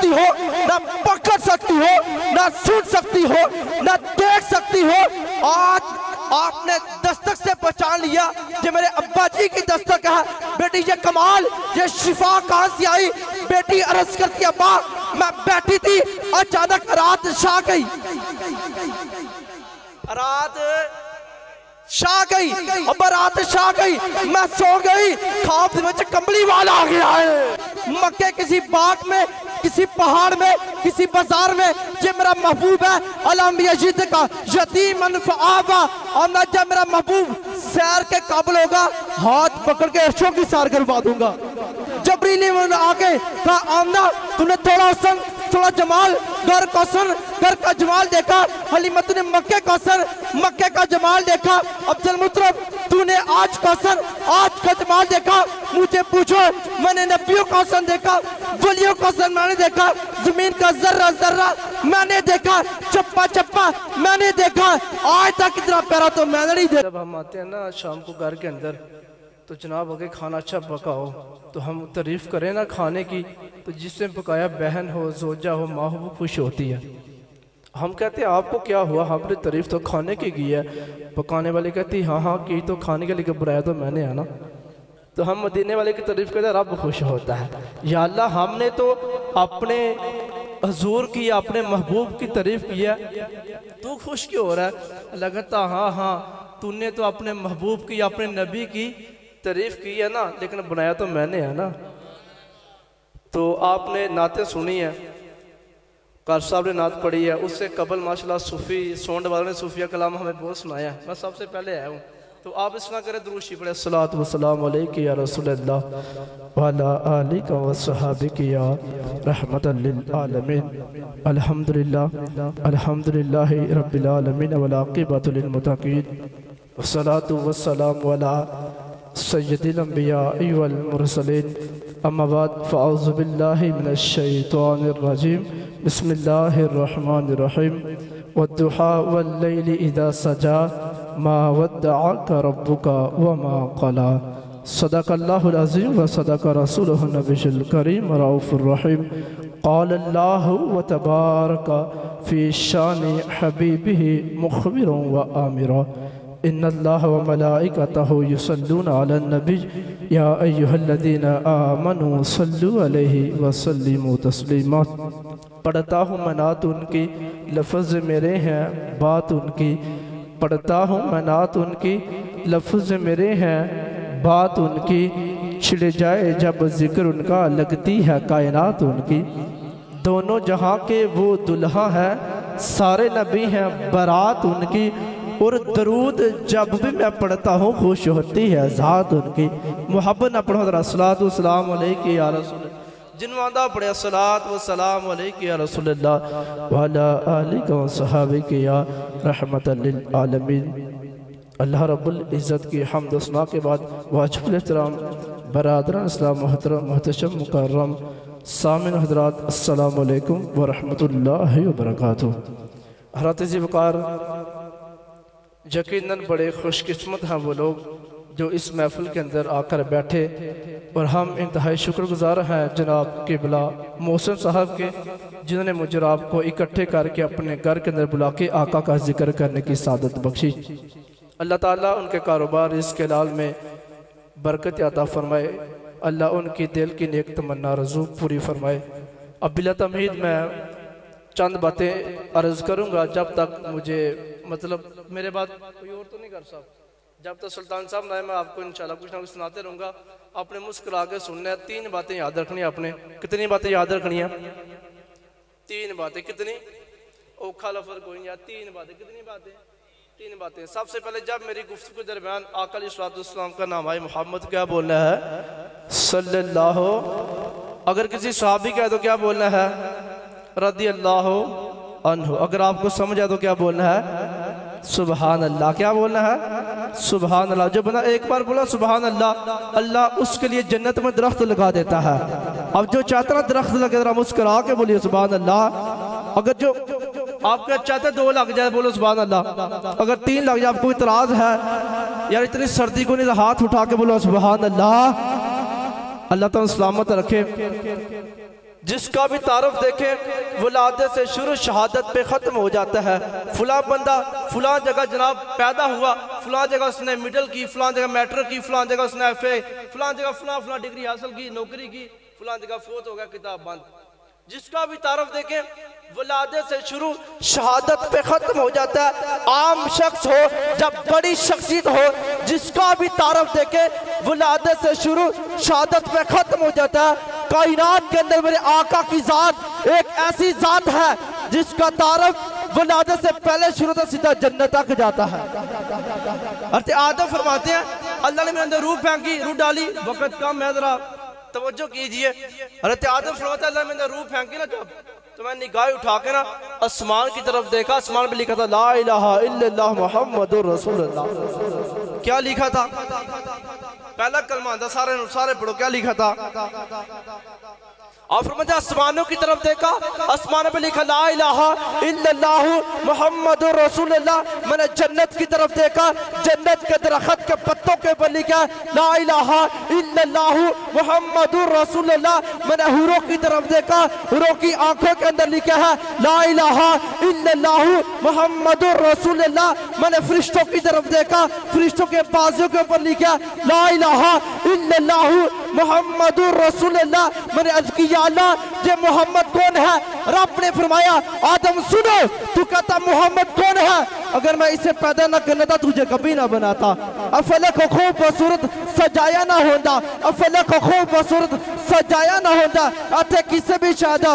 सकती हो, ना पकड़ सकती हो, ना सुन सकती हो, ना देख सकती हो। आज आपने दस्तक से पहचान लिया कि मेरे अब्बा जी की दस्तक है। बेटी ये कमाल, ये शिफा कहां से आई? बेटी अर्ज करती, अब्बा मैं बैठी थी, अचानक रात छा गई, रात छा गई, अब रात छा गई, मैं सो गई, ख्वाब में कंबली वाला आ गया है। मक्के किसी बाग में, किसी पहाड़ में, किसी बाजार में, ये मेरा महबूब है। अलम यजीद का यतीमन फआवा, और ना जब मेरा महबूब सैर के काबिल होगा, हाथ पकड़ के अर्शों की सैर करवा दूंगा। जबरीली आके कहा, आमना तूने थोड़ा हसन, थोड़ा जमाल, घर का हसन, घर का जमाल देखा। हलीमत ने मक्के का हसन, मक्के का जमाल देखा। अब्दुल मुतरफ तूने आज का हसन, आज का जमाल देखा। मुझे पूछो, मैंने नबियों का हसन देखा, वलियों का हसन मैंने देखा, जमीन का जर्रा जर्रा मैंने देखा, चप्पा चप्पा मैंने देखा, आज तक इतना प्यारा तो मैंने नहीं देखा। जब हम आते हैं ना शाम को घर के अंदर, तो जनाब अगर खाना अच्छा पका हो तो हम तारीफ़ करें ना खाने की, तो जिसने पकाया बहन हो, जोजा हो, माँ हो, वो खुश होती है। हम कहते हैं आपको क्या हुआ? हमने तारीफ़ तो खाने की की है। पकाने वाले कहती हाँ हाँ की तो खाने के लिए बुलाया तो मैंने है ना। तो हम मदीने वाले की तारीफ़ करते हैं, रब खुश होता है। या अल्लाह हमने तो अपने हजूर की, अपने महबूब की तारीफ़ की है, तू खुश क्यों हो रहा है? लगता हाँ हाँ तूने तो अपने महबूब की, अपने नबी की तारीफ़ की है ना, लेकिन बनाया तो मैंने है ना। तो आपने नातें सुनी है, कार साहब ने नात पढ़ी है, उससे कबल माशाल्लाह सूफ़ी सोंड वालों ने सूफिया कलाम हमें बहुत सुनाया है। मैं सबसे पहले आया हूँ, तो आप इस तरह करें, दुरूद शरीफ पढ़े, सलात व सलाम अलैका या रसूलल्लाह व अला आलिका व सहाबिका या रहमतल लिल आलमीन। अल्हम्दुलिल्लाह अल्हम्दुलिल्लाहि रब्बिल आलमीन वल आक़िबतु लिल मुत्तक़ीन वस्सलातु वस्सलामु अला सय्यदिल अंबिया वल मुरसलीन। अम्मा बाद फ़अऊज़ु बिल्लाहि मिनश शैतानिर रजीम। बिस्मिल्लाहिर रहमानिर रहीम। वद्दुहा वल्लैलि इज़ा सजा मा वद्दअका रब्बुका वमा क़ला। सदक़ल्लाहुल अज़ीम व सदक़ रसूलुहुन नबियुल करीम रऊफ़ुर रहीम। क़ालल्लाहु व तबारका फ़ी शानि हबीबिही मुख़बिरन व आमिरा। इन्नल्लाह व मलाइकतहु युसल्लूना अलन नबी या अय्युहल्लज़ीना आमनू सल्लु अलैहि व सल्लिमू तस्लीमा। पढ़ता हूँ मैं नात उनकी, लफ्ज़ मेरे हैं बात उनकी। पढ़ता हूँ मैं नात उनकी, लफ्ज़ मेरे हैं बात उनकी। छिड़ जाए जब जिक्र उनका, लगती है कायनात उनकी। दोनों जहाँ के वो दुल्हा हैं, सारे नबी हैं बारात उनकी। और दरूद जब भी मैं पढ़ता हूँ, खुश होती है ज़ात उनकी। मुहब्बत न पढ़ो ज़रा, सलात व सलाम अलैका या रसूल, जिनवादा पढ़े सलात व सलाम अलैका या रसूलल्लाह व अला आलिका व सहाबिका या रहमतल लिल आलमीन। अल्लाह रब्बुल इज़्ज़त की हम्द व सना के बाद वाजिबुल एहतराम बरादरान इस्लाम मोहतरम मुहतशम मुकर्रम सामिन हज़रात, अस्सलामु अलैकुम व रहमतुल्लाहि व बरकातुहू। हज़रात जी वक़ार, यकीनन बड़े खुशकिस्मत हैं वो लोग जो इस महफिल के अंदर आकर बैठे, और हम इंतहाई शुक्रगुजार हैं जनाब क़िबला मोहसिन साहब के, जिन्होंने मुझे आपको इकट्ठे करके अपने घर के अंदर बुला के आका का जिक्र करने की सादत बख्शी। अल्लाह ताला उनके कारोबार इसके लाल में बरकत अता फरमाए। अल्लाह उनकी दिल की नेक तमन्ना रज़ू पूरी फरमाए। अब बिला तमहीद मैं चंद बातें अर्ज़ करूँगा, जब तक मुझे मतलब मेरे बाद कोई और तो नहीं कर साहब, जब तक सुल्तान साहब ना, मैं आपको इंशाल्लाह कुछ ना कुछ सुनाते रहूँगा। आपने मुस्कुरा के सुनना है। 3 बातें याद रखनी है आपने। कितनी बातें याद रखनी है? 3 बातें। कितनी? औखा लफ्ज़ कोई नहीं यार। 3 बातें। कितनी बातें? 3 बातें। सबसे पहले जब मेरी गुफ्तगू के दरमियान आका अलैहिस्सलाम का नाम आए, मोहम्मद क्या बोलना है? सल्लल्लाहु। अगर किसी सहाबी का है तो क्या बोलना है? रज़ियल्लाहु अन्हु। अगर आपको समझ आए तो क्या बोलना है? सुबहान अल्लाह। क्या बोलना है? सुबहान अल्लाह। जो बंदा एक बार बोला सुबहान अल्लाह, अल्लाह उसके लिए जन्नत में दरख्त लगा देता है। अब जो चाहता है दरख्त लगे, जरा मुस्कुरा के बोलिए सुबहान अल्लाह। अगर जो आपके चाहते 2 लग जाए, बोलो सुबहान अल्लाह। अगर 3 लग जाए, आपको इतराज है यार इतनी सर्दी को नहीं, हाथ उठा के बोलो सुबहान अल्लाह। अल्लाह ताला सलामत रखे। जिसका भी तारुफ देखे वलादत से शुरू शहादत पे ख़त्म हो जाता है। फुला बंदा फुला जगह जनाब पैदा हुआ, फुला जगह उसने मिडिल की, फुला जगह मैट्रिक की, फुला जगह उसने FA, फुला जगह फुला डिग्री हासिल की, नौकरी की, फुला जगह फोत हो गया, किताब बंद। जिसका भी तारुफ देखे वलादत से शुरू शहादत पे ख़त्म हो जाता है। आम शख्स हो जब बड़ी शख्सियत हो, जिसका भी तारुफ देखे वलादत से शुरू शहादत पे ख़त्म हो जाता है। कायनात के अंदर मेरे आका की जात एक ऐसी जात है जिसका तारुफ वलादत से पहले शुरू तो सीधा जन्नत तक जाता है। अर्थ आदम फरमाते हैं अल्लाह ने मेरे अंदर रूह फेंकी, रूह डाली, वक्त कम है, जरा तवज्जो कीजिए। अर्थ आदम फरमाते हैं अल्लाह ने मेरे अंदर रूह फेंकी ना जब, तो मैं निगाह उठा के ना आसमान की तरफ देखा, आसमान पे लिखा था ला इलाहा इल्लल्लाह मुहम्मदुर रसूलुल्लाह। क्या लिखा था? पहला कलमा था, सारे पढ़ो, क्या लिखा था? और फिर आसमानों की तरफ देखा, आसमानों पे लिखा ला इलाहा इल्लल्लाह मुहम्मदुर रसूलुल्लाह। मैंने जन्नत की तरफ देखा, जन्नत के दरख्त के पत्तों के ऊपर लिखा ला इलाहा इल्लल्लाह मुहम्मदुर रसूलुल्लाह। मैंने हुरों की तरफ देखा, हुरों की आंखों के अंदर लिखा है ला इलाहा इल्लल्लाह मुहम्मदुर रसूलुल्लाह। मैंने फरिश्तों की तरफ देखा, फरिश्तों के बाजुओं के ऊपर लिखा ला इलाहा इल्लल्लाह मुहम्मदुर रसूलुल्लाह। मैंने अर्ज किया अल्लाह ये मोहम्मद कौन है? रब ने फरमाया आदम सुनो, तू कहता मोहम्मद कौन है? अगर मैं इसे पैदा ना करना था तुझे कभी ना बनाता। अफलक को खूब बसूरत सजाया ना होता, अफलक को खूब बसूरत सजाया ना होता, अथे किसे भी शायद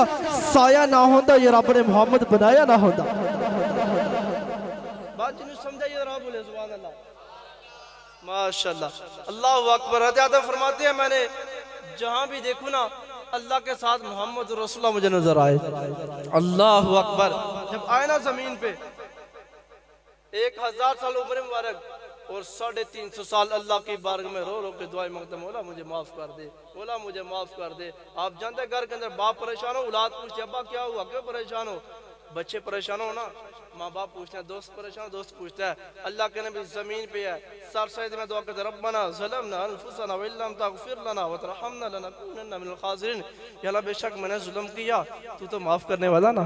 साया ना होता, ये रब ने मोहम्मद बनाया ना होता। बात नहीं समझाइए, रब बोले सुभान अल्लाह, माशाअल्लाह, अल्लाह अकबर। आदम फरमाते हैं मैंने जहां भी देखूं ना अल्लाह के साथ मोहम्मद रसूलुल्लाह मुझे नजर आए। अल्लाह अकबर। जब आए ना जमीन पे 1000 साल उम्र मुबारक और 350 साल अल्लाह की बारगाह में रो रो के दुआएं मांगते, मौला मुझे माफ कर दे, मौला मुझे माफ कर दे। आप जानते घर के अंदर बाप परेशान हो, औलाद पूछते अब्बा क्या हुआ, क्यों परेशान हो? बच्चे परेशान हो ना, माँ बाप पूछते हैं, दोस्त परेशान, दोस्त पूछता है। अल्लाह के नबी जमीन पे है, सर सैद में दुआ करते रब्बना ज़लमना अनफुसना व इल्लम तगफिर लना व तरहमना लनकुनन्ना मिनल खासिरीन। या अल्लाह बेशक मैंने जुल्म किया, तू तो माफ करने वाला ना।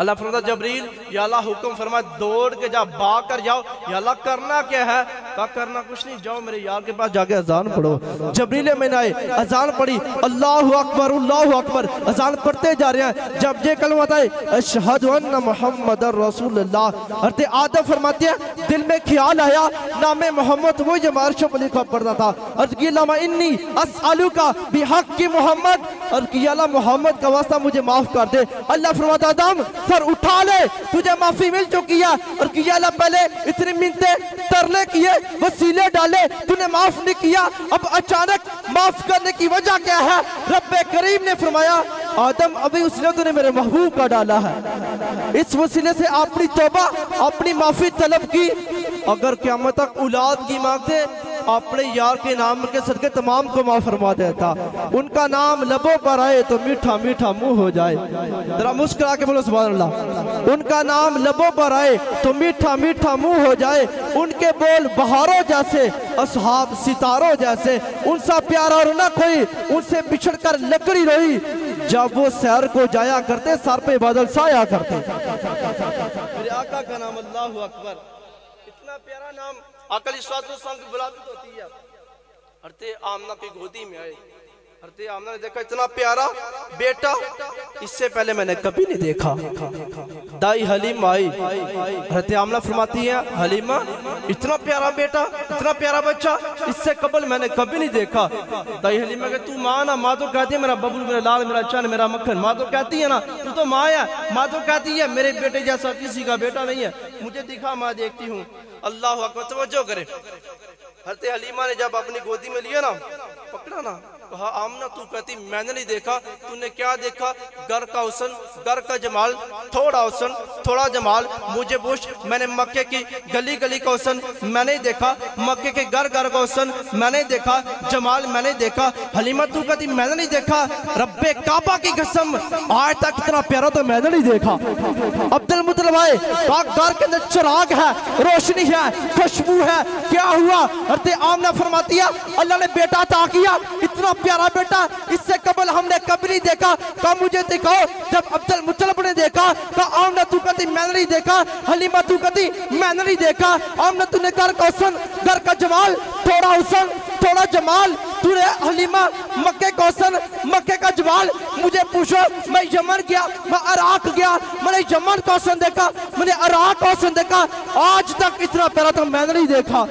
अल्लाह फरमाता जबरील या अल्लाह हुक्म फरमा दौड़ के जा, भाग कर जाओ। या अल्लाह करना क्या है? कहा करना कुछ नहीं, जाओ मेरे यार के पास जाके अजान पढ़ो। जबरील में आए, अजान पढ़ी, अल्लाह अकबर अल्लाह अकबर, अजान पढ़ते जा रहे हैं। जब ये कलमा बताए अशहदु अन्ना मुहम्मदर रसूलुल्लाह, अर्थ आदम फरमाते हैं दिल में ख्याल आया नामे मोहम्मद वो जो मार्शों पर लिखा पड़ता था। अर्थ की लमा इन्नी अस्अलुका बिहक की मोहम्मद, अर्थ की अल्लाह मोहम्मद का वास्ता मुझे माफ कर दे। अल्लाह फरमाता आदम सर उठा ले, तुझे माफी मिल चुकी है। और किया अल्लाह पहले इतनी मिन्नतें तरले किए, वसीले डाले, तूने माफ नहीं किया, अब अचानक माफ करने की वजह क्या है? रब्बे करीम ने फरमाया आदम अभी उसने तूने मेरे महबूब का डाला है, इस वसीले से अपनी तौबा अपनी माफी तलब की। अगर क़यामत तक औलाद की मांगते अपने यार के नाम के सदके तमाम को माफ फरमा देता। उनका नाम लबों पर आए तो मीठा मीठा मुंह हो जाए, जरा मुस्कुरा के बोलो सुभान अल्लाह। उनका नाम लबों पर आए तो मीठा मीठा मुंह हो जाए, उनके बोल बहारों जैसे, असहाब सितारों जैसे, उनसा प्यारा और ना कोई, उनसे बिछड़ कर लकड़ी रोई। जब वो सैर को जाया करते सर पे बादल साया करते। मेरे आका का नाम अल्लाह अकबर, इतना प्यारा नाम। अकल इस्लाम की बुलाती होती है। अर्थे आमना की गोदी में आए, अर्थे आमना ने देखा इतना प्यारा बेटा, इससे पहले मैंने कभी नहीं देखा। दाई हलीमा आई, अर्थे आमना फरमाती है हलीमा इतना प्यारा बेटा, इतना प्यारा बच्चा, इससे कबल मैंने कभी नहीं देखा। दाई हलीमा के तू माँ ना, माँ तो कहती है मेरा बबलू, मेरा लाल, मेरा चन, मेरा मक्खन, माँ तो कहती है ना तू तो माँ है। माँ तो कहती है मेरे बेटे जैसा किसी का बेटा नहीं है, मुझे दिखा, मैं देखती हूँ। अल्लाह अकबर, तवज्जो करे। हज़रत हलीमा ने जब अपनी गोदी में लिया ना, पकड़ा ना, कहा आमना तू कहती मैंने नहीं देखा, तूने क्या देखा? घर का हुस्न, घर का जमाल, थोड़ा हुस्न, थोड़ा जमाल मुझे पूछ। मैंने मक्के की गली गली का हुस्न मैंने देखा, मक्के के घर घर का हुस्न मैंने देखा, जमाल मैंने देखा। हलीमा तू कहती मैंने नहीं देखा, रब्बे काबा की कसम आज तक इतना प्यारा तो मैंने नहीं देखा। अब्दुल मुत्तलिब आए, घर के अंदर चिराग है, रोशनी है, खुशबू है। क्या हुआ? हज़रत आमना फरमाती है अल्लाह ने बेटा अता किया, इतना प्यारा बेटा इससे कबल हमने कभी नहीं देखा। कहा मुझे दिखाओ। जब अब्दुल मुत्तलिब ने देखा, कहा आमना तू कहती मैंने नहीं देखा, हलीमा तू कहती मैंने नहीं देखा। आमना तूने घर का हुस्न, घर का जमाल, थोड़ा हुस्न थोड़ा जमाल, तूने हलीमा मक्के का हुस्न, मक्के का जमाल। मुझे पूछो, मैं यमन गया, मैं इराक गया, मैंने यमन का हुस्न देखा, मैंने इराक का हुस्न देखा, आज तक इतना प्यारा तो मैंने नहीं देखा।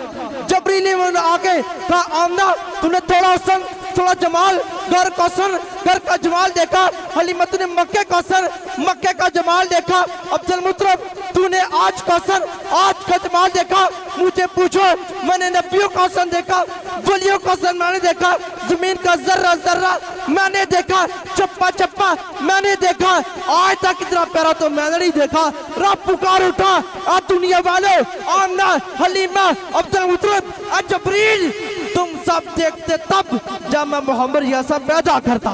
जबरील ने आके कहा आमना तूने थोड़ा हुस्न थोड़ा जमाल, घर का हुस्न घर का जमाल देखा, हलीमा तूने मक्के का हुस्न मक्के का जमाल देखा। अब्दुल मुत्तलिब तूने आज का हुस्न आज का जमाल देखा। मुझे पूछो, मैंने नबियों का हुस्न देखा, वलियों का हुस्न मैंने देखा, जमीन का जर्रा जर्रा मैंने देखा, चप्पा चप्पा मैंने देखा, आज तक इतना प्यारा तो मैंने नहीं देखा। रब पुकार उठा, आ दुनिया वाले, आमना हलीमा अब्दुल मुत्तलिब जबरील तुम सब देखते तब जब मैं मोहम्मद जैसा पैदा करता।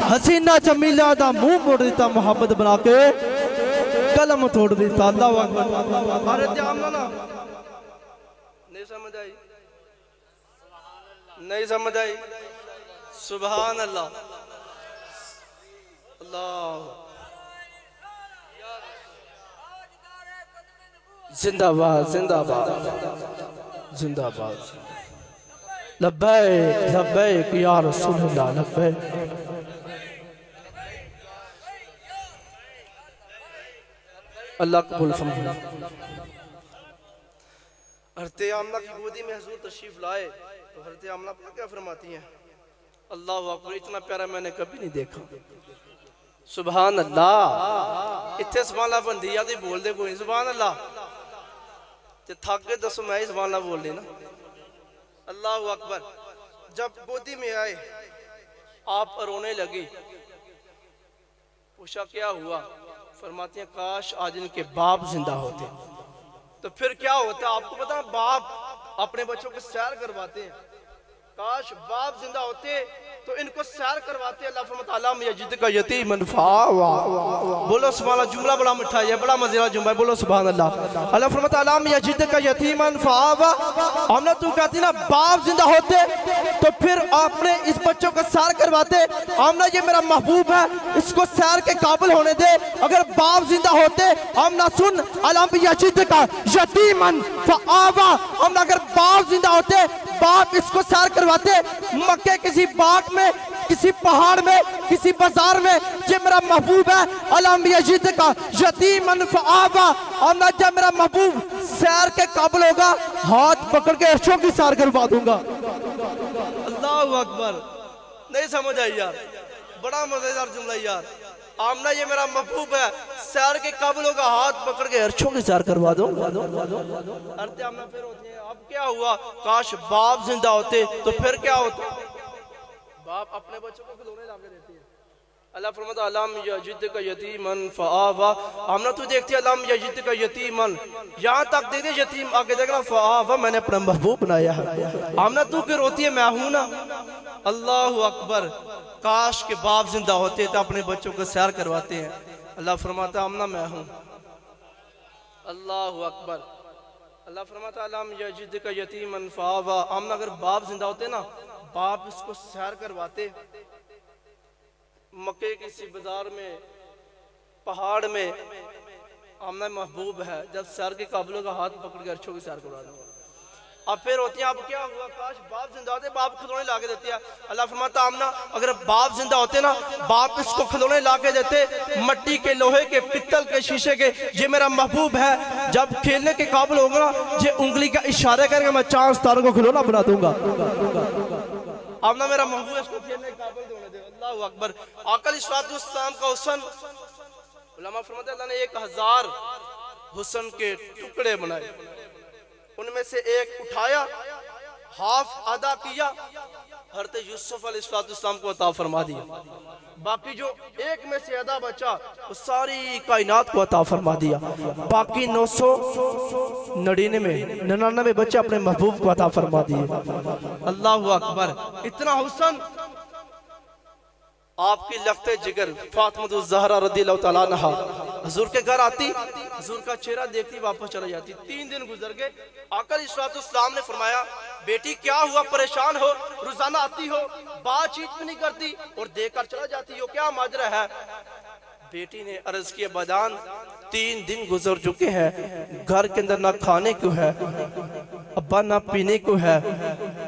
हसीना जमीला दा मुंह मोड़ देता, मोहम्मद बना के कलम तोड़ देता। अल्लाह अकबर। अरे आमना ना नहीं समझ आई, नहीं समझ आई। सुभान अल्लाह, अल्लाह जिंदाबाद जिंदाबाद जिंदाबाद। लब्बैक लब्बैक या रसूल अल्लाह लब्बैक। अल्लाह कबूल फरमाए। हज़रत आमना की गोदी में हुजूर तशरीफ लाए तो हज़रत आमना क्या फरमाती हैं? अल्लाह अकबर, इतना प्यारा मैंने कभी नहीं देखा। सुभान अल्लाह। इतने सुभान अल्लाह बंदी या बोल दे कोई सुभान अल्लाह, ते थक गए दसो मैं ही सुभान अल्लाह बोल ली ना। अल्लाह अकबर। जब गोदी में आए आप रोने लगी, पूछा क्या हुआ? फरमाती हैं काश आज इनके बाप जिंदा होते तो फिर क्या होता। आपको पता बाप अपने बच्चों को सैर करवाते हैं, काश बाप जिंदा होते तो इनको सैर करवाते। अल्लाह फरमाता है यजिद का यतीमन फावा। बोलो सुभान अल्लाह, जुमला बड़ा मिठा है, बड़ा मजेदार जुमला है, बोलो सुभान अल्लाह। अल्लाह फरमाता है यजिद का यतीमन फावा। हमने तू कहती ना बाप जिंदा होते तो फिर आपने इस बच्चों को सैर करवाते। हमने ये मेरा महबूब है, इसको सैर के काबिल होने दे। अगर बाप जिंदा होते हम ना सुन अल्लाह यजिद का यतीमन फावा। हम अगर बाप जिंदा होते बाप इसको सैर करवाते। मक्के किसी बाग में, किसी पहाड़ में, किसी बाजार में, ये मेरा महबूब है अलम यजीद का यतीमन फआवा। और ना जब मेरा महबूब सैर के काबिल होगा हाथ पकड़ के अर्शों की सैर करवा दूंगा। अल्लाह अकबर। नहीं समझ आई यार, बड़ा मजेदार जुमला यार। आमना ये मेरा महबूब है, सैर के काबिल होगा हाथ पकड़ के अर्शों की सैर करवा दो। अर्थ आमना फिर होती है अब क्या हुआ? काश बाप जिंदा होते तो फिर क्या होता? बाप अपने बच्चों को खिलौने लाके देते हैं। अल्लाह फरमाता अलम यजिद का यतीमन फआवा। आमना तू देखती है अलम यजिद का यतीमन, यहाँ तक दे दे यतीम, आगे देखना फआवा, मैंने अपना महबूब बनाया है। आमना तू फिर रोती है मैं हूं ना। अल्लाह अकबर। काश के बाप जिंदा होते तो अपने बच्चों को सैर करवाते हैं। अल्लाह फरमाता आमना मैं हूं। अल्लाह अकबर। अल्लाह फरमाता अलम यजिद का यतीमन फआवा। आमना अगर बाप जिंदा होते ना बाप इसको सैर करवाते। मक्के किसी बाजार में, पहाड़ में, आमना महबूब है, जब सैर के काबिलों का हाथ पकड़ के अर्शों की सैर करवा दूंगा। अब फिर होती है अब क्या हुआ? काश बाप जिंदा होते, बाप खिलौने ला के देते हैं। अल्लाह फरमाता आमना अगर बाप जिंदा होते ना बाप इसको खिलौने ला के देते, मट्टी के, लोहे के, पित्तल के, शीशे के। ये मेरा महबूब है, जब खेलने के काबिल होगा ना ये उंगली का इशारा करके मैं चांद सितारों को खिलौना बना दूंगा। आमना मेरा महबूब इसको खेलने के काबिल होने दे। अल्लाह अकबर। आका अलैहिस्सलाम का हुस्न, उलमा फरमाते अल्लाह ने 1000 हुस्न के टुकड़े बनाए, उनमें से एक उठाया, हाफ अदा किया, हज़रत यूसुफ अलैहिस्सलाम को अता फरमा दिया। बाकी जो एक में से आधा बचा वो सारी कायनात को अता फरमा दिया। बाकी 999 बच्चे अपने महबूब को अता फरमा दिए। अल्लाह अकबर। इतना हुस्न आपकी लगते जिगर फातिमा ज़हरा रज़ियल्लाहु ताला अन्हा हुजूर के घर आती, हुजूर का चेहरा देखती वापस चला जाती। 3 दिन गुजर गए। आका अलैहिस्सलाम ने फरमाया, बेटी क्या हुआ, परेशान हो? रोजाना आती हो, बातचीत भी नहीं करती और देकर चला जाती हो, क्या माजरा है? बेटी ने अर्ज किया, बदान 3 दिन गुजर चुके हैं, घर के अंदर ना खाने को है, अब्बा ना पीने को है,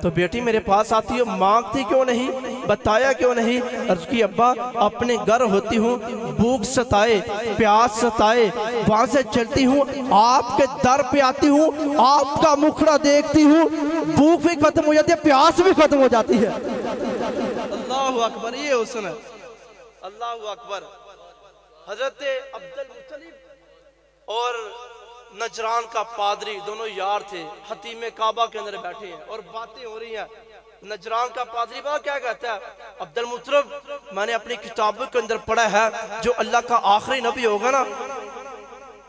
तो बेटी मेरे पास आती हो, मांगती क्यों नहीं, बताया क्यों नहीं? अर्ज की, अब्बा अपने घर होती हूँ, भूख सताए, प्यास सताए, वहां से चलती हूँ, आपके दर पे आती हूँ, आपका मुखड़ा देखती हूँ, भूख भी खत्म हो जाती है, प्यास भी खत्म हो जाती है। अल्लाह अकबर। ये हुस्न है। अल्लाह अकबर। हजरत अब्दुल मुत्तलिब और नजरान का पादरी दोनों यार थे, हतीमे काबा के अंदर बैठे हैं और बातें हो रही हैं। नजरान का पादरी बाबा क्या कहता है, अब्दुल मुत्तलिब मैंने अपनी किताबों के अंदर पढ़ा है जो अल्लाह का आखिरी नबी होगा ना,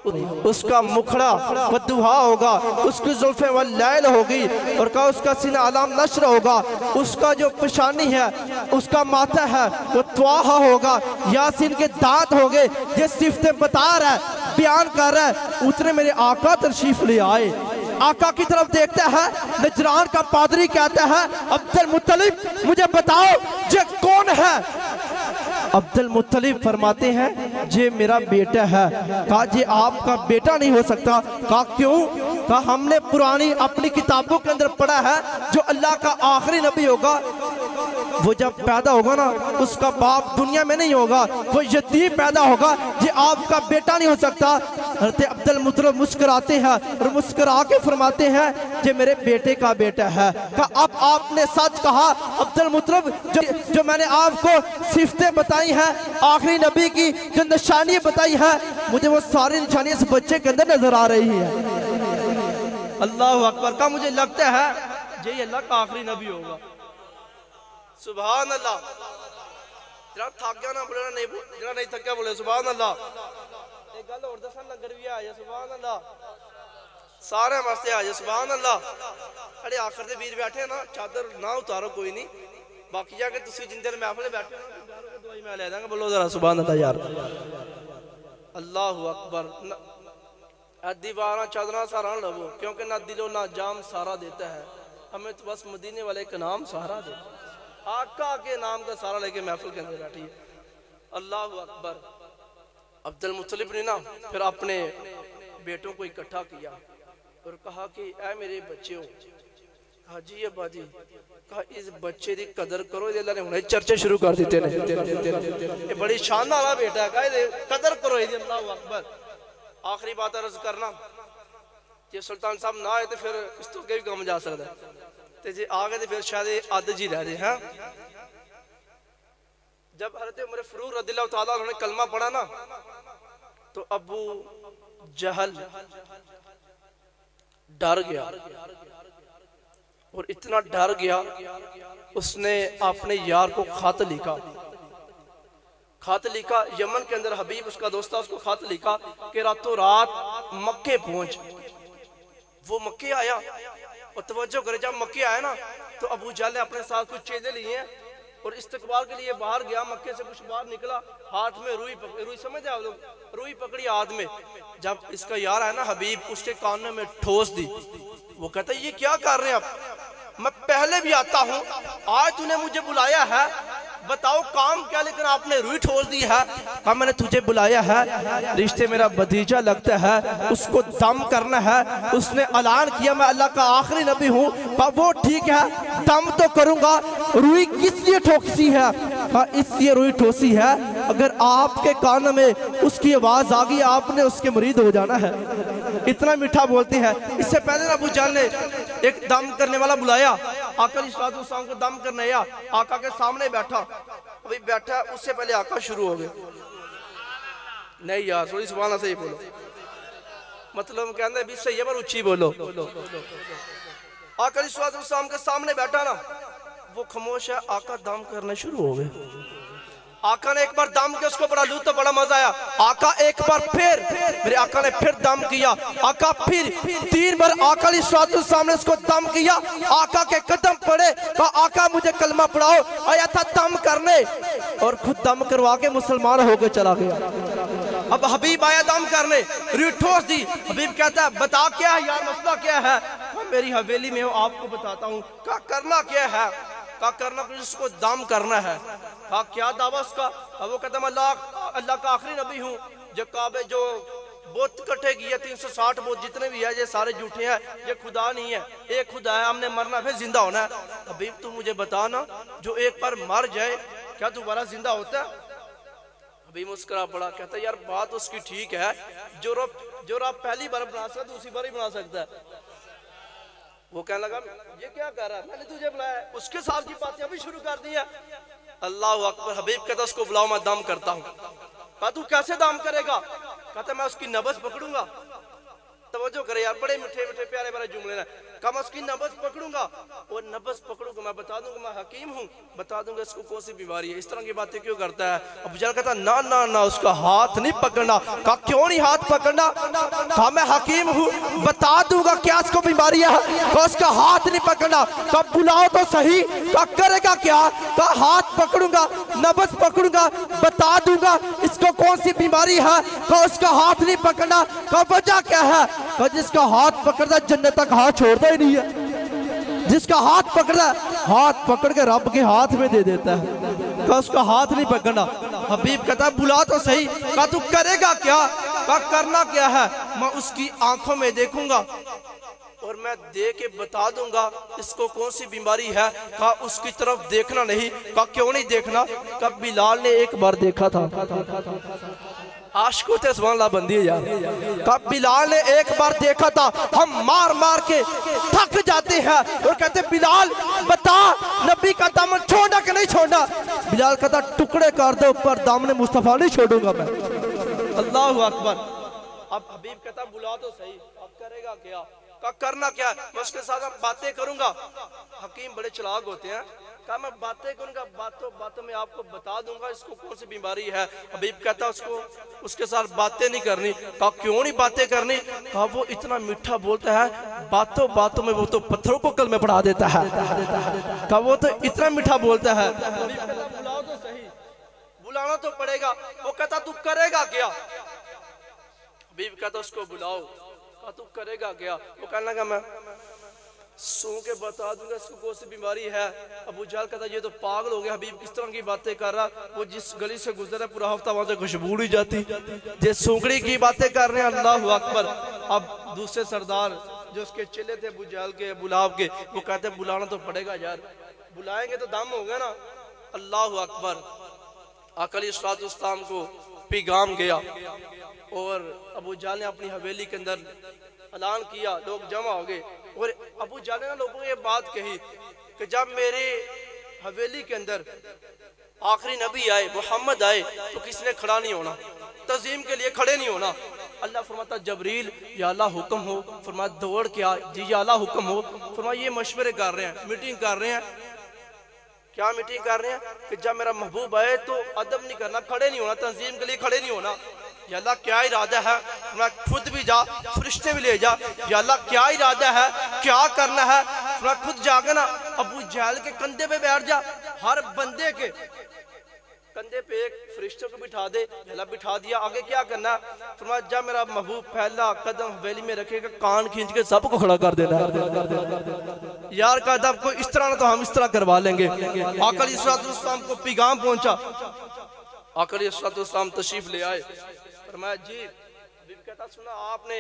उसका मुखड़ा वद्दुहा होगा, उसकी जुल्फे वल्लैल होगी, और कहा उसका सीना अलाम नश्र होगा, उसका जो पेशानी है, उसका माथा है वो त्वाहा होगा, यासीन के दांत होंगे। ये सिफ्तें बता रहा है, बयान कर रहा है। उतने मेरे आका तशरीफ ले आए, आका की तरफ देखता है, नजरान का पादरी कहता है, अब्दुल मुत्तलिब मुझे बताओ ये कौन है? अब्दुल मुत्तलिब फरमाते हैं, ये मेरा बेटा है। कहा ये आपका बेटा नहीं हो सकता। कहा क्यों? कहा हमने पुरानी अपनी किताबों के अंदर पढ़ा है जो अल्लाह का आखिरी नबी होगा वो जब पैदा होगा ना, उसका बाप दुनिया में नहीं होगा, वो यतीम पैदा होगा, ये आपका बेटा नहीं हो सकता। हज़रत अब्दुल मुत्तलिब मुस्कुराते हैं और मुस्कुरा के फरमाते हैं, ये मेरे बेटे का बेटा है। कहा अब आपने सच कहा अब्दुल मुत्तलिब, जो मैंने आपको सिफतें बताई हैं आखिरी नबी की, जो निशानियां बताई हैं, मुझे वो सारी निशानियां इस बच्चे के अंदर नजर आ रही है। अल्लाह अकबर। का मुझे लगता है ये अल्लाह का आखिरी नबी होगा। सुभान अल्लाह। जरा थक गया ना बोले, नहीं जरा नहीं थक गया बोले सुभान अल्लाह। एक गल और दसा, लंगर भी आ जाए सुभान अल्लाह, सारे वास्ते आ जाए सुभान अल्लाह। अरे आखिर दे वीर बैठे ना, चादर ना उतारो कोई नहीं, बाकी जाके तुसी जिन देर महफिल बैठे हो ना, दवाई मैं ले दूंगा, बोलो जरा सुभान अल्लाह यार। अल्लाह अकबर। दीवारा चादरा सारा लवो, क्योंकि ना दिलो ना जाम सारा देता है, हमें तो बस मदीने वाले का नाम सहारा दे, आका के नाम का सारा लेके महफिल के अंदर बैठी है। अल्लाह अकबर। अब्दुल मुत्तलिब ने ना फिर अपने बेटों को इकट्ठा किया और कहा कि ऐ मेरे बच्चों, कहा जी अब्बा जी, कहा इस बच्चे की कदर करो, अल्लाह ने हुणे चर्चे शुरू कर दिते ने, ये बड़ी शान वाला बेटा है, कहा कदर करो। अल्लाह अकबर। आखिरी बात अर्ज करना, जे सुल्तान साहब ना आए तो फिर इस तो भी काम जा सकता है, तो जे आ गए तो फिर शायद आदत जी रह जाए। हैं जब हज़रत उमर फारूक रज़ियल्लाहु ताला उन्होंने कलमा पढ़ा ना, तो अबू जहल डर गया, और इतना डर गया उसने अपने यार को खत लिखा। खत लिखा यमन के अंदर हबीब उसका दोस्त था, उसको खत लिखा कि रातों रात मक्के पहुंच। वो मक्के आया और तवज्जो करे, जब मक्के आया ना तो अबू जहल ने अपने साथ कुछ चेले लिए हैं और इस्तकबाल के लिए बाहर गया। मक्के से कुछ बाहर निकला, हाथ में रुई पकड़ी, रुई समझ आप लोग, रुई पकड़ी हाथ में। जब इसका यार है ना हबीब, उसके कानों में ठोस दी। वो कहता ये क्या कर रहे हैं आप, मैं पहले भी आता हूँ, आज तूने मुझे बुलाया है, बताओ काम क्या, लेकिन आपने रुई ठोस दी है। कहा मैंने तुझे बुलाया है, रिश्ते मेरा भतीजा लगता है, उसको दम करना है। उसने ऐलान किया मैं अल्लाह का आखिरी नबी हूँ। कहा वो ठीक है, दम तो करूंगा। रुई किस लिए ठोसी है? कहा इसलिए रुई ठोसी है, अगर आपके कान में उसकी आवाज आ गई आपने उसके मुरीद हो जाना है। इतना मीठा बोलते हैं। इससे पहले अबू जहल ने एक दम करने वाला बुलाया, आका अलैहिस्सलाम को दम करने आया, आका के सामने बैठा, अभी बैठा, उससे पहले आका शुरू हो गए। नहीं यार थोड़ी सुभान अल्लाह सही बोलो, मतलब कहते भी सही है पर ऊंची बोलो। आका अलैहिस्सलाम के सामने बैठा ना, वो खामोश है, आका दम करने शुरू हो गए। आका ने एक बार दम किया, उसको बड़ा लुत्फ, बड़ा मजा आया। आका एक बार फिर, मेरे आका ने फिर दम किया। आका फिर 3 बार आका अलैहिस्सलातु सामने उसको दम किया। आका के कदम पड़े, कहा आका मुझे कलमा पढ़ाओ। आया था दम करने और खुद दम करवा के मुसलमान होकर चला गया। अब हबीब आया दम करने, री ठोस दी। हबीब कहता है बता क्या है यार, मसला क्या है? मेरी हवेली में हूँ, आपको बताता हूँ। कहा करना क्या है? कहा करना कुछ, उसको दम करना है। कहा क्या दावा उसका? वो कहता मैं अल्लाह का आखिरी नबी हूँ। जो काबे जो बुत कटे किए 360 बुत जितने भी है, ये सारे झूठे हैं, ये खुदा नहीं है, एक खुदा है, हमने मरना फिर जिंदा होना है। हबीब तू मुझे बता ना, जो एक बार मर जाए क्या दोबारा जिंदा होता है? अभी मुस्कुरा पड़ा, कहता यार बात उसकी ठीक है, जो रब पहली बार बना सकता दूसरी बार ही बना सकता है। वो कहने लगा ये क्या कर रहा है, मैंने तुझे बुलाया, उसके साथ की बातें अभी शुरू कर दी है। अल्लाह अकबर। हबीब कहता उसको बुलाओ, मैं दम करता हूँ। कहा तू कैसे दम करेगा? कहता मैं उसकी नब्ज पकड़ूंगा। तवज्जो करे यार, बड़े मीठे मीठे प्यारे प्यारे जुमले ना। कहा मैं उसकी नब्ज पकड़ूंगा, और नब्ज पकड़ूंगा मैं बता दूंगा मैं हकीम हूँ, बता दूंगा इसको कौन सी बीमारी है। इस तरह की बातें क्यों करता है? अब जल कहता ना ना ना, उसका हाथ नहीं पकड़ना। कहा क्यों नहीं हाथ पकड़ना? कहा मैं हकीम हूँ, बता दूंगा क्या इसको बीमारी है। कहा उसका हाथ नहीं पकड़ना। कहा बुलाओ तो सही। कहा करेगा क्या? कहा हाथ पकड़ूंगा, नब्ज पकड़ूंगा, बता दूंगा इसको कौन सी बीमारी है। कहा उसका हाथ नहीं पकड़ना। कहा वजह क्या है? कहा जिसका हाथ पकड़ता जन्नत तक हाथ छोड़ता ही नहीं है। जिसका हाथ पकड़ता, हाथ पकड़ के रब के हाथ में दे देता है। कहा उसका हाथ नहीं पकड़ना। हबीब कहता बुला तो सही। कहा तू करेगा क्या? कहा करना क्या है? मैं उसकी आंखों में देखूंगा और मैं देख के बता दूंगा इसको कौन सी बीमारी है। कहा उसकी तरफ देखना नहीं। कहा क्यों नहीं देखना? कहा बिलाल ने एक बार देखा था। आशिकों से सुभान अल्लाह बंदी है यार। कहा बिलाल ने एक बार देखा था, हम मार मार के थक जाते हैं और कहते बिलाल बता नबी का दामन छोड़ना कि नहीं छोड़ना? बिलाल कहता टुकड़े कर दो पर दामन मुस्तफा नहीं छोड़ूंगा मैं। अल्लाह अकबर। अब हबीब कहता बुला तो सही, अब करेगा क्या? का करना क्या? मैं उसके साथ बातें करूंगा। हकीम बड़े चालाक होते हैं। कहा मैं बातें करूंगा, बातों बातों में आपको बता दूंगा इसको कौन सी बीमारी है। हबीब कहता उसके साथ बातें नहीं करनी। कहा क्यों नहीं बातें करनी? कहा वो इतना मीठा बोलता है, बातों बातों में वो तो पत्थरों को कल में पढ़ा देता है। कहा वो तो इतना मीठा बोलता है। बुलाओ तो सही, बुलाना तो पड़ेगा। वो कहता तू करेगा क्या? हबीब कहता उसको बुलाओ। कहा तू करेगा क्या? वो कहने लगा मैं सो के बता दूंगा इसको कौन सी बीमारी है। अबू जहल कहता ये तो पागल हो गया, हबीब किस तरह की बातें कर रहा। वो जिस गली से गुजरा पूरा हफ्ता वहां से खुशबू नहीं जाती, जे सूंकड़ी की बातें कर रहे हैं। अल्लाह अकबर। अब दूसरे सरदार जो उसके चेले थे अबू जहल के, बुलाव के, वो कहते बुलाना तो पड़ेगा यार, बुलाएंगे तो दम हो गया ना। अल्लाह अकबर। आका अलैहिस्सलाम को पैगाम गया और अबू जहल ने अपनी हवेली के अंदर ऐलान किया, लोग जमा हो गए। और अबू जहल ने लोगों को ये बात कही कि जब मेरे हवेली के अंदर आखिरी नबी आए, मोहम्मद आए, तो किसी ने खड़ा नहीं होना, तज़ीम के लिए खड़े नहीं होना। अल्लाह फरमाता जबरील या अल्लाह हुक्म हो। फरमाया दौड़ क्या? जी या अल्लाह हुक्म हो। फरमाया ये मशवरे कर रहे हैं, मीटिंग कर रहे हैं। क्या मीटिंग कर रहे हैं? कि जब मेरा महबूब आए तो अदब नहीं करना, खड़े नहीं होना, तंजीम के लिए खड़े नहीं होना। या अल्लाह क्या इरादा है? मैं खुद भी जा, फरिश्ते भी ले जा। या अल्लाह क्या इरादा है, क्या करना है? मैं खुद जाके ना अबू जहल के कंधे पे बैठ जा, हर बंदे के कंधे पे एक फरिश्ते को बिठा दे। अल्लाह बिठा दिया, आगे क्या करना? फरमाया जब मेरा महबूब पहला कदम हवेली में रखेगा, कान खींच के सबको खड़ा कर देना। यार का अदब को इस तरह ना तो हम इस तरह करवा लेंगे। आका अलैहिस्सलाम को पैगाम पहुंचा। आका अलैहिस्सलाम तशरीफ ले आए। फरमाया जी, कहता सुना आपने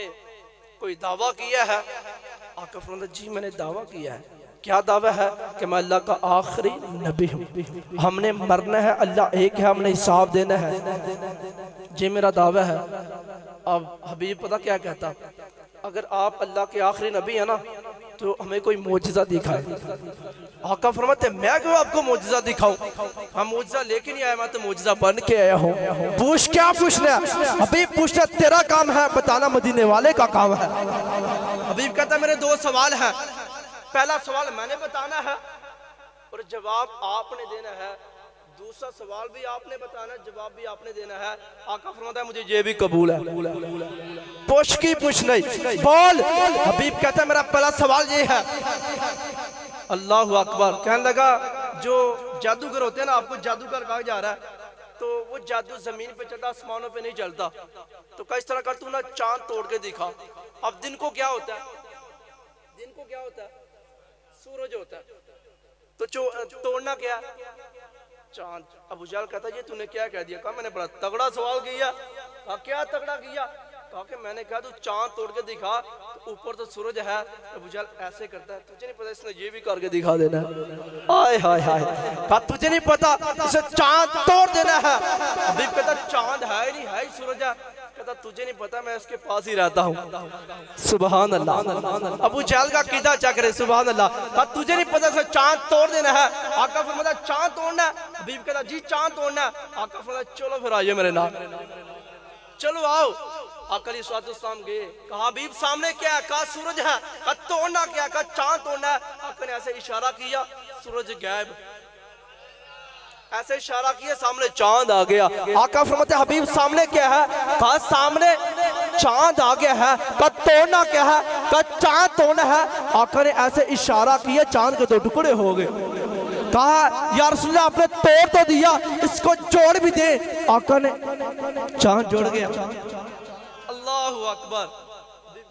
कोई दावा किया है? आका फरमाया जी मैंने दावा किया है। क्या दावा है? कि मैं अल्लाह का आखिरी नबी हूँ, हमने मरना है, अल्लाह एक है, हमने हिसाब देना है, ये मेरा दावा है। अब हबीब पता क्या कहता? अगर आप अल्लाह के आखिरी नबी है ना तो हमें कोई मोजिज़ा दिखाए। आका फरमाते मैं क्यों आपको मोजिज़ा दिखाऊं? हम मोजिज़ा लेके नहीं आया, मैं तो मोजिज़ा बन के आया हूँ। पूछ क्या पूछना? हबीब पूछना तेरा काम है, बताना मदीने वाले का काम है। हबीब कहता मेरे दो सवाल हैं। पहला सवाल मैंने बताना है और जवाब आपने देना है। दूसरा सवाल भी आपने बताना, जवाब भी आपने देना है। आका फरमाता है मुझे ये भी कबूल है। पुछ की पुछ नहीं, बोल। हबीब कहता है मेरा पहला सवाल ये है। अल्लाह अकबर। कहने लगा जो जादूगर होते हैं ना, आपको जादूगर कहा जा रहा है, तो वो जादू जमीन पे चलता, आसमानों पे नहीं चलता। तो किस तरह कर, तू ना चांद तोड़ के दिखा। अब दिन को क्या होता है, दिन को क्या होता है, सूरज होता है। तो तोड़ना क्या है, चांद। अबू जहल कहता ये तूने क्या कह दिया? कहा मैंने बड़ा तगड़ा सवाल किया। कहा क्या तगड़ा किया? कहा कि मैंने कहा तू चांद तोड़ के दिखा, तो ऊपर तो सूरज है। अबू जहल ऐसे करता है, तुझे नहीं पता इसने ये भी करके दिखा देना है। हाय हाय हाय। कहा तुझे नहीं पता इसे चांद तोड़ देना है। अभी कहता चांद है ही नहीं, है ही सूरज है। कहता तुझे नहीं पता मैं इसके पास ही रहता हूँ। सुभान अल्लाह। अबू जहल का कीदा चक रहे, सुभान अल्लाह। कहा तुझे नहीं पता इसे चांद तोड़ देना है। आका फरमाता चांद तोड़ना है। हबीब कहता जी चांद तोड़ना है। आका फरमाता चलो फिर आइए मेरे नाम, चलो आओ। आका अलैहिस्सलाम गए। कहा हबीब सामने क्या है? कहा सूरज है। कहा तोड़ना क्या? कहा चांद तोड़ना है। आका ने ऐसे इशारा किया, सूरज गायब। ऐसे इशारा किया, सामने चांद आ गया। आका फरमाते हबीब सामने क्या है? कहा सामने चांद आ गया है। कहा तोड़ना क्या है? कहा चांद तोड़ना है। आका ने ऐसे इशारा किया, चांद के 2 टुकड़े हो गए। कहा या रसूल अल्लाह आपने तोड़ तो दिया, इसको जोड़ भी दे। आका ने चांद जोड़ गया। अल्लाहु अकबर।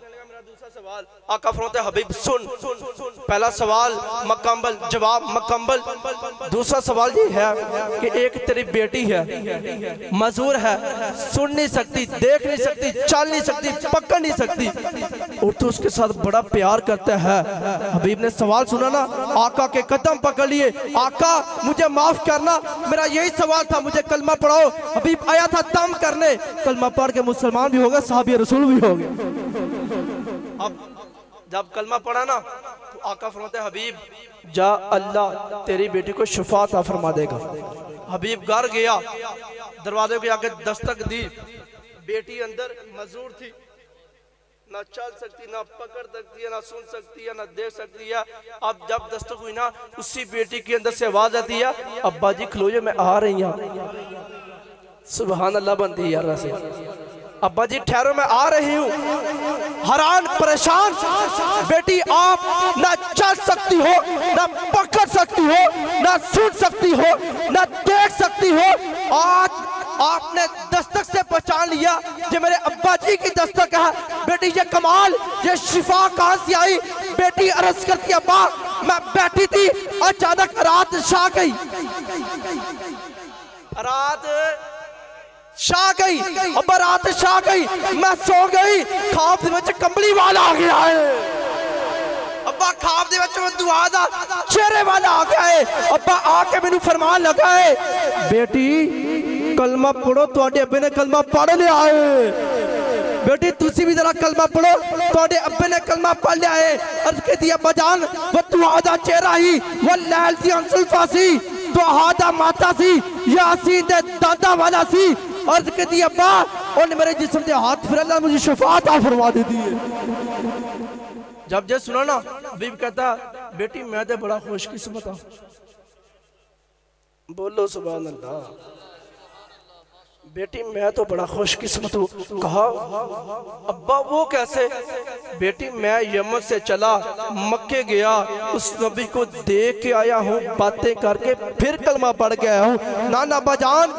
मेरा दूसरा सवाल। आका फरमाते हबीब सुन, पहला सवाल मुकम्मल, जवाब मुकम्मल। दूसरा सवाल ये है कि एक तेरी बेटी है, मजूर है, सुन नहीं सकती, देख नहीं सकती, चल नहीं सकती, पकड़ नहीं सकती, और तू उसके साथ बड़ा प्यार करता है। हबीब ने सवाल सुना ना, आका के कदम पकड़ लिए। आका मुझे माफ करना, मेरा यही सवाल था, मुझे कलमा पढ़ाओ। हबीब आया था दम करने, कलमा पढ़ के मुसलमान भी हो गए, साहबी रसूल भी हो गए। अब जब कलमा पढ़ा ना, तो आका फरमाते हबीब जा, अल्लाह तेरी बेटी को शिफा अता फरमा देगा। हबीब घर गया, दरवाजे के आगे दस्तक दी। बेटी अंदर मजूर थी, ना चल सकती, ना पकड़ सकती है, ना सुन सकती है, ना देख सकती है। अब जब दस्तक हुई ना, उसी बेटी के अंदर से आवाज आती है, अब्बा जी खलोजे मैं आ रही हूँ। सुभान अल्लाह बनती है यार से। अब्बा जी ठहरो मैं आ रही हूँ। हैरान परेशान बेटी, आप ना चल सकती हो, ना पकड़ सकती हो, ना सुन सकती हो, ना देख सकती हो। आज आपने दस्तक से पहचान लिया कि मेरे अब्बा जी की दस्तक है। बेटी ये कमाल, ये शिफा कहां से आई? बेटी अर्ज करती अब्बा मैं बैठी थी, अचानक रात छा गई, रात छा गई, अब्बा रात छा गई, मैं सो गई, खाब दे विच कंबली वाला आ गया है। अब्बा खाब दे विच दुआ दा चेहरे वाला आ गया है। अब्बा आके मैनू फरमान लगा है, बेटी कलमा पढ़ो, तुहाडे अब्बे ने कलमा पढ़ लिया है। बेटी तुसी भी जरा कलमा पढ़ो, तुहाडे अब्बे ने कलमा पढ़ लिया है। अर्ज के दिया बजान वो दुआ दा चेहरा ही, वो लैल दी अंसुल्फा सी, दुआ दा माता सी, यासीन दे दादा वाला सी। अर्ज के दिया अब्बा उन्हें मेरे जिस्म के हाथ फिर अल्लाह मुझे शिफा अता फरमा दी है। जब जे सुना ना, हबीब कहता बेटी मैं तो बड़ा खुशकिस्मत हूं। बोलो सुभान अल्लाह। बेटी मैं तो बड़ा खुशकिस्मत हूँ। कहा अब्बा वो कैसे? बेटी मैं यमन से चला, मक्के गया, उस नबी को देख के आया हूँ, बातें करके फिर कलमा पढ़ के आया हूँ। नाना अब्बा जान,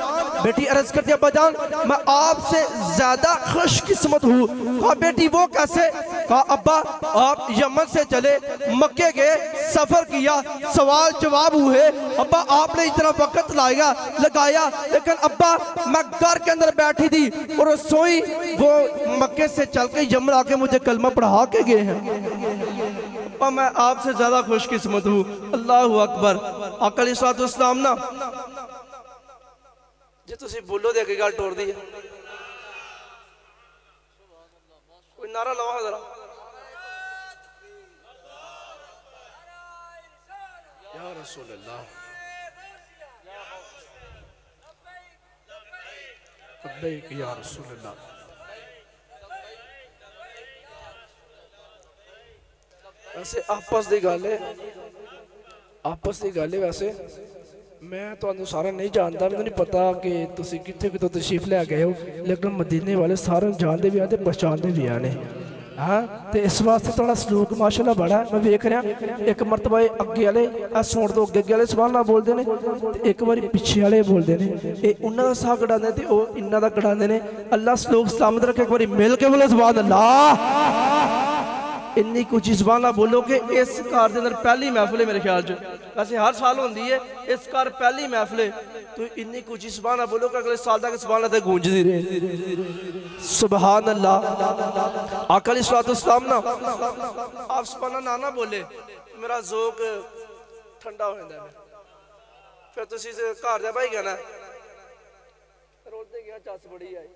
बेटी अर्ज करती अब्बा जान मैं आपसे ज्यादा खुशकिस्मत हूँ। कहा बेटी वो कैसे? कहा अब्बा आप यमन से चले, मक्के गए, सफर किया, सवाल जवाब हुए, अब्बा आपने इतना वक्त लगाया, लेकिन अब्बा मैं घर के अंदर बैठी थी और सोई, वो मक्के से चल के यमन आके मुझे कलमा पढ़ा के गए हैं। अब्बा मैं आपसे ज्यादा खुशकिस्मत हूँ। अल्लाहु अकबर। आका अलैहिस्सलाम ना जे तुसी बोलो दे के गल तोड़ दी है। कोई नारा लवा जरा, या रसूल अल्लाह, या रसूल अल्लाह। वैसे आपस की गल है, आपस की गल है। वैसे मैं तो सारे नहीं जानता, मैं नहीं पता कि तुम कितों तशरीफ लै गए हो, लेकिन मदीने वाले सारे जानते भी हैं पहचानते भी हैं। हाँ, तो इस वास्ते थोड़ा सलूक माशाल्लाह बड़ा है। मैं वेख रहा एक मरतबा अगे वाले सुन तो अगे वाले सुभान अल्लाह बोलते हैं, एक बार पिछे वाले बोलते हैं, ये उन्होंने साह कढ़ाते तो वो इन्हों का कढ़ाते हैं। अल्लाह सलूक सलामत रखे, एक बार मिल के बोलो सुभान अल्लाह। इन्नी कुछ जबाना बोलो कि इस घर के अंदर पहली महफिल है मेरे ख्याल च, वैसे हर साल होती है, इस घर पहली महफिल है, तो इन्नी कुछ जबाना बोलो कि अगले साल तक सुभान अल्लाह गूंजती रहे। सुभान अल्लाह। आका अलैहिस्सलाम ना आप सुभान ना ना बोले मेरा जोक ठंडा हो जाता है, फिर तुम घर जा भाई कहना रोते गया चस बड़ी आई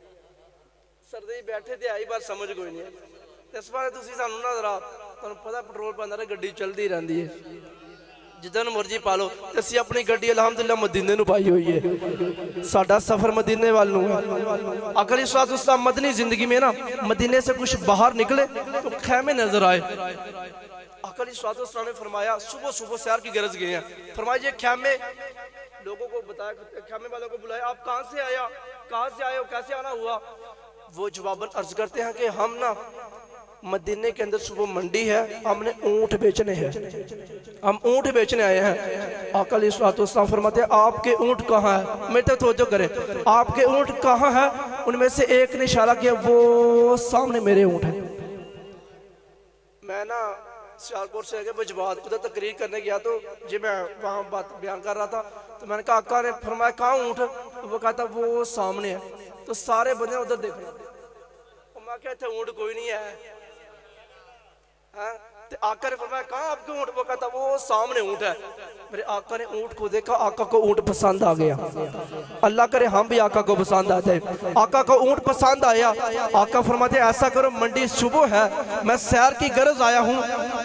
सर्दी बैठे थे आई, बस समझ कोई नहीं। इस बार सानू ना जरा तुहानू पता पेट्रोल पांदा रहे गड्डी चलती रहती है, जिधर मर्जी पा लो। असीं अपनी गड्डी अलहमदुलिल्लाह मदीने नूं पाई हुई है, साडा सफर मदीने वाल नूं है। आका अलैहिस्सलाम मदनी जिंदगी में ना मदीने से कुछ बाहर निकले तो खैमे नजर आए। आका अलैहिस्सलाम ने फरमाया सुबह सुबह सैर की गरज गए हैं, फरमाया ये खैमे लोगों को बताया, खैमे वालों को बुलाया, आप कहाँ से आया, कहाँ से आए हो, कैसे आना हुआ। वो जवाबन अर्ज करते हैं कि हम ना मदीने के अंदर सुबह मंडी है, हमने ऊंट बेचने हैं, हम ऊंट बेचने आए हैं। आका अलैहिस्सलाम फरमाते हैं आपके ऊंट कहाँ है, मेरे तो तवज्जो करें, आपके ऊंट कहाँ है। उनमें से एक ने इशारा किया, वो सामने मेरे ऊंट है। मैं ना सियालकोट से आगे बजवात उधर तकरीर करने गया, तो जी मैं वहाँ बात बयान कर रहा था, तो मैंने कहा आका ने फरमाया कहाँ ऊंट, तो वो कहता वो सामने है। तो सारे बंदे उधर देख रहे, मैं कहता ऊंट कोई नहीं है। आका ने फरमाया कहाँ आपके ऊंट, वो कहता वो सामने ऊंट है। मेरे आका ने ऊंट को देखा, आका को ऊंट पसंद आ गया। अल्लाह करे हम भी आका को पसंद आ जाए। आका को ऊंट पसंद आया, आका फरमाते ऐसा करो मंडी सुबह है, मैं सैर की गरज आया हूँ,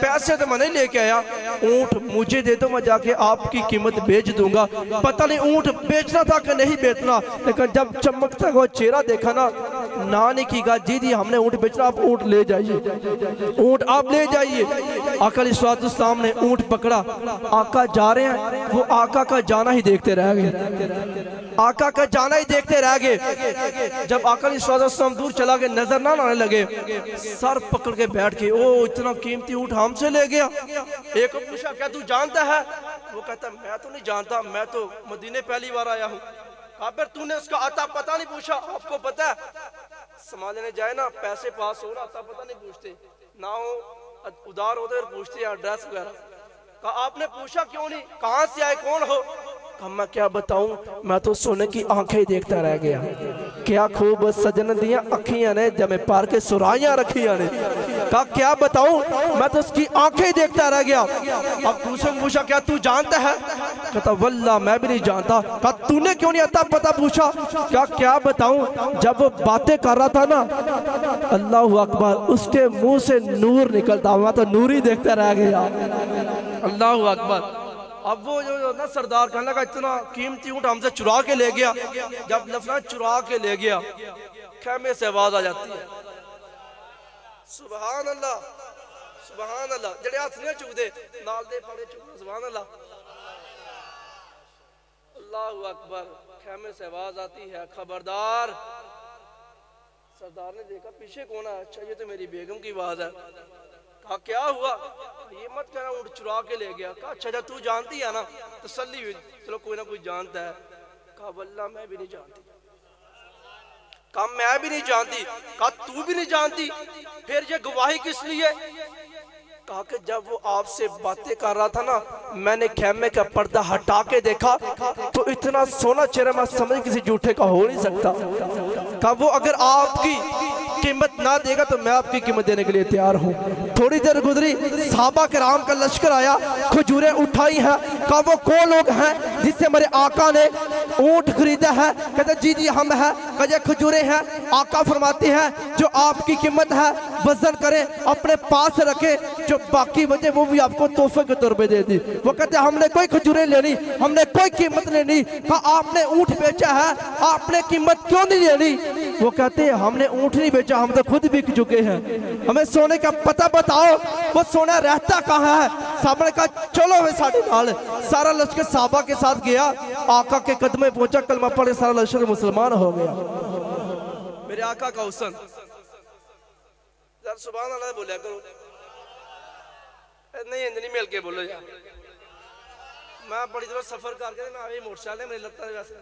पैसे तो मैं नहीं लेके आया, ऊंट मुझे दे दो, मैं जाके आपकी कीमत बेच दूंगा। पता नहीं ऊंट बेचना था कि नहीं बेचना, लेकिन जब चमकता हुआ चेहरा देखा ना नहीं की कहा जी जी हमने ऊंट बेचना, आप ऊंट ले जाइए, ऊंट आप ले जाइए। आका अलैहिस्सलाम ने ऊंट पकड़ा, आका जा रहे हैं, वो आका का जाना ही देखते रह गए, आका का जाना ही देखते रह गए। जब आका अलैहिस्सलाम दूर चला गए, नजर ना आने लगे, सर पकड़ के बैठ के, ओ इतना कीमती ऊंट हमसे ले गया। एक को पूछा क्या तू जानता है, वो कहता मैं तो नहीं जानता, मैं तो मदीने पहली बार आया हूँ। फिर तूने उसका आता पता नहीं पूछा, आपको पता है सामान लेने जाए ना पैसे पास हो ना आता पता नहीं पूछते, ना हो उधार होते और पूछते हैं एड्रेस वगैरह। कहा आपने पूछा क्यों नहीं, कहाँ से आए, कौन हो। कहा मैं क्या बताऊं, मैं तो सोने की आंखें ही देखता रह गया, क्या खूब सजन दिया अखियां ने जमे पार के सुराइयां रखियां ने। कहा क्या बताऊं, मैं तो उसकी आंखें ही देखता रह गया। अब दूसरे ने पूछा क्या तू जानता है, कहता वल्लाह मैं भी नहीं जानता। कहा तूने क्यों नहीं आता पता पूछा, क्या बताऊं, जब वो बातें कर रहा था ना अल्लाह अकबर, उसके मुंह से नूर निकलता, मैं तो नूर ही देखता रह गया। अल्लाह अकबर। अब वो जो ना सरदार कहने लगा इतना कीमती ऊंट हमसे चुरा के ले गया। जब लफना चुरा के ले गया, खेमे से आवाज आ जाती है सुभान अल्लाह सुभान अल्लाह, जेड़े हाथ नहीं चुकते नाल दे फड़े चुकते सुभान अल्लाह अल्लाह अकबर। खेमे से आवाज आती है खबरदार। सरदार ने देखा पीछे कौन है, अच्छा ये तो मेरी बेगम की आवाज है। कहा क्या हुआ, ये मत कहना ऊंट चुरा के ले गया। कहा अच्छा तू जानती है ना, तसल्ली हुई, चलो कोई ना कोई जानता है। कहा वल्लाह मैं भी नहीं जानती। कहा मैं भी नहीं जानती। कहा तू भी नहीं जानती, फिर ये गवाही किस लिए। कहा कि जब वो आपसे बातें कर रहा था ना, मैंने खेमे का पर्दा हटा के देखा तो इतना सोना चेहरा मैं समझ किसी झूठे का हो नहीं सकता। कहा वो अगर आपकी कीमत ना देगा तो मैं आपकी कीमत देने के लिए तैयार हूँ। थोड़ी देर गुजरी, सहाबा किराम का लश्कर आया, खजूरें उठाई है। कहा वो कौन लोग हैं जिससे मेरे आका ने ऊंट खरीदा है। कहते जी जी हम है। कहे खजूरें हैं। आका फरमाते हैं जो आपकी कीमत है वजन करें, अपने पास रखें, जो बाकी बचे वो भी आपको तोहफे के तौर पे दे दी। वो कहते हमने कोई खजूरें लेनी, हमने कोई कीमत लेनी। कहा आपने ऊंट बेचा है, आपने कीमत क्यों नहीं लेनी। वो कहते हमने ऊंट नहीं बेचा, हम तो खुद बिक चुके हैं, हमें सोने का पता बताओ, वो सोना रहता कहाँ है। साहबा ने कहा चलो वे साढ़े नाल। सारा लश्कर साहबा के साथ गया। आका के कदमे पहुंचा, कलमा पढ़े, सारा लश्कर मुसलमान हो गया। मेरे आका का हुस्न, सुभान अल्लाह बोलिया करो, नहीं मिल के बोलो यार। मैं बड़ी दूर सफर करके ना आवे मोटरसाइकिल मेरी लत्ता वैसे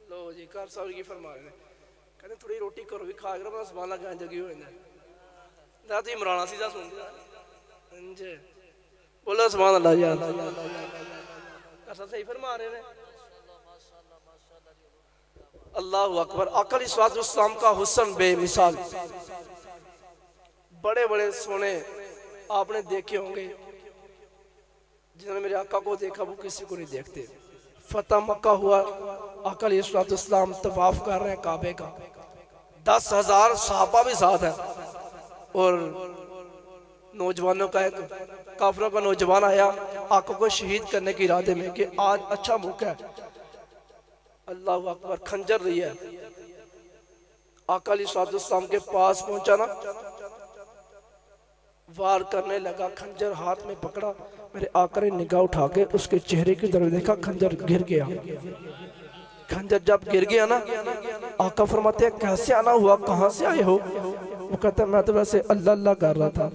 लो जी घर साहब की फरमा रहे हैं, कहते थोड़ी रोटी करो भी खा करो, मैं सुभान अल्लाह गां जगी हो जाता तुम इमराना सीधा सुन जी बोलो सुभान अल्लाह यार। घर साहब सही फरमा रहे हैं। अल्लाह अकबर। आका अलैहिस्सलाम का हुस्न बेमिसाल, बड़े बड़े सोने आपने देखे होंगे, जिन्होंने मेरे आका को देखा वो किसी को नहीं देखते। फतह मक्का हुआ, आका अलैहिस्सलाम तवाफ कर रहे हैं काबे का, 10,000 सहाबा भी साथ है, और नौजवानों का एक काफिरों का नौजवान आया आका को शहीद करने के इरादे में कि आज अच्छा मौका है। अल्लाह अकबर। खंजर रही है, आका अलैहिस्सलाम के पास पहुंचा ना, वार करने लगा, खंजर हाथ में पकड़ा, मेरे आका ने निगाह उठा के उसके चेहरे की तरफ देखा, खंजर गिर गया। खंजर जब गिर गया ना, आका फरमाते हैं कैसे आना हुआ, कहाँ से आए हो? वो कहता है मैं तो वैसे अल्लाह अल्लाह कर रहा था।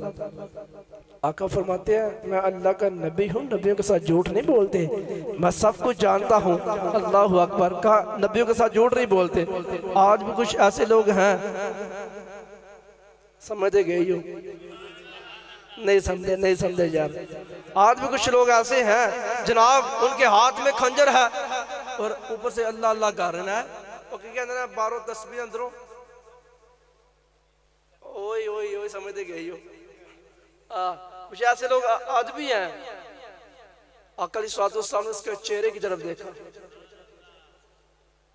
आका फरमाते हैं मैं अल्लाह का नबी हूँ, नबियों के साथ झूठ नहीं बोलते, मैं सब कुछ जानता हूँ। अल्लाह अकबर। का नबियों के साथ झूठ नहीं बोलते। आज भी कुछ ऐसे लोग हैं, समझते गए हो, नहीं समझे यार। आज भी कुछ लोग ऐसे हैं जनाब, उनके हाथ में खंजर है और ऊपर से अल्लाह अल्लाह कर रहे हैं, और बारो तस्बीह अंदरों ओए ओए ओए, समझते गए हो। कुछ ऐसे लोग आज भी हैं। आका अलैहिस्सलाम ने उसके चेहरे की तरफ देखा,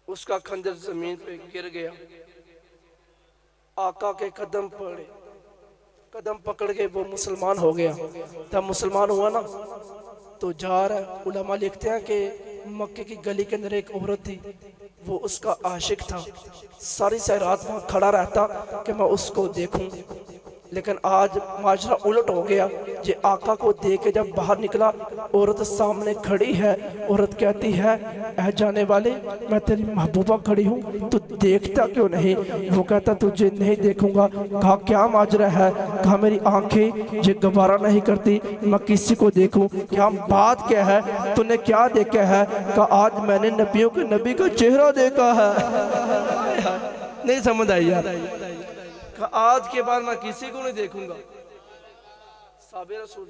उसका खंजर जमीन पे गिर गया, आका के कदम पड़े, कदम पकड़ के वो मुसलमान हो गया। तब मुसलमान हुआ ना तो जा रहा है, उलमा लिखते हैं कि मक्के की गली के अंदर एक औरत थी, वो उसका आशिक था, सारी रात वहाँ खड़ा रहता कि मैं उसको देखूं। लेकिन आज माजरा उलट हो गया, ये आका को देख के जब बाहर निकला, औरत सामने खड़ी है, औरत कहती है ऐ जाने वाले मैं तेरी महबूबा खड़ी हूँ, तू देखता क्यों नहीं? वो कहता तुझे नहीं देखूंगा। कहा क्या माजरा है? कहा मेरी आंखें ये गवारा नहीं करती मैं किसी को देखूं। क्या बात क्या है? तूने क्या देखा है? कहा आज मैंने नबियों के नबी का चेहरा देखा है। नहीं समझ आई यार। आज के बाद मैं किसी को नहीं देखूंगा। साबिर रसूल।